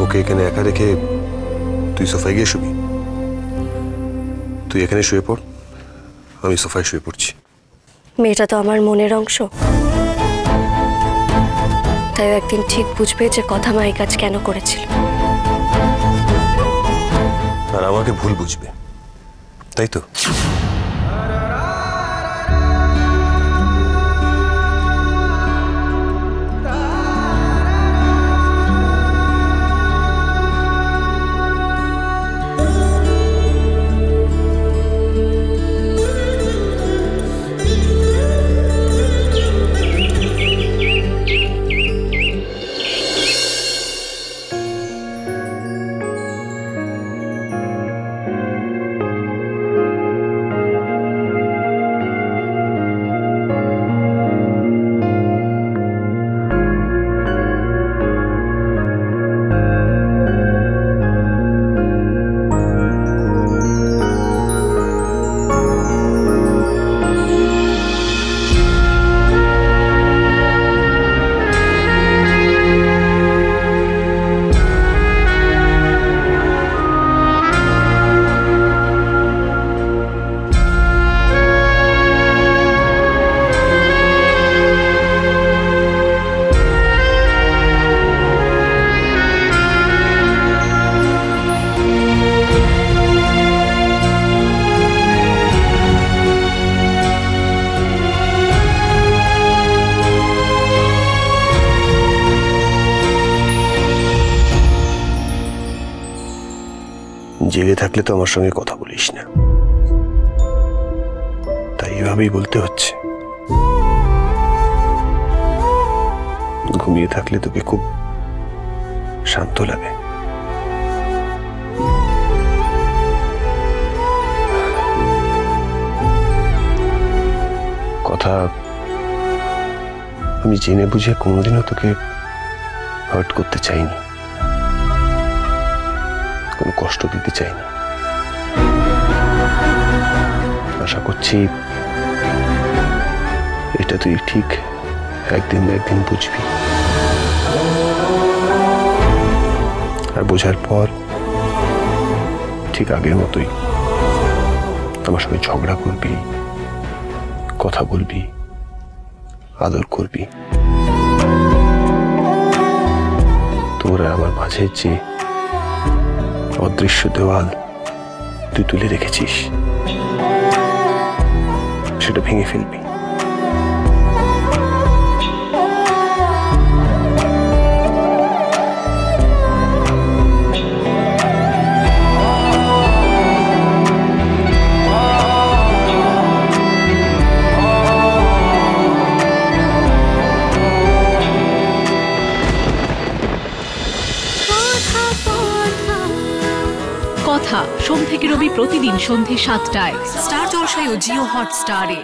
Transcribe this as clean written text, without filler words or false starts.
ওকে এখানে একা রেখে তুই সোফায় গিয়ে শুবি? তুই এখানে শুয়ে পড়, আমি সোফায় শুয়ে পড়ছি। মেয়েটা তো আমার মনের অংশ, তাই একদিন ঠিক বুঝবে যে কথা মায়ের কাজ কেন করেছিল। আর আমাকে ভুল বুঝবে, তাই তো? জেগে থাকলে তো আমার সঙ্গে কথা বলিস না, তাই এভাবেই বলতে হচ্ছে। ঘুমিয়ে থাকলে তোকে খুব শান্ত লাগে। কথা আমি জেনে বুঝে কোনোদিনও তোকে হার্ট করতে চাইনি, কোনো কষ্ট দিতে চাইনি। আশা করছি এটা তুই ঠিক একদিন না একদিন বুঝবি, আর বোঝার পর ঠিক আগের মতোই আমার সঙ্গে ঝগড়া করবি, কথা বলবি, আদর করবি। তোরা আমার মাঝে যে অদৃশ্য দেওয়াল তুই তুলে রেখেছিস সেটা ভেঙে ফেলবি। কথা সোম থেকে রবি প্রতিদিন সন্ধ্যে ৭টায় স্টার জলসায় ও জিও হটস্টারে।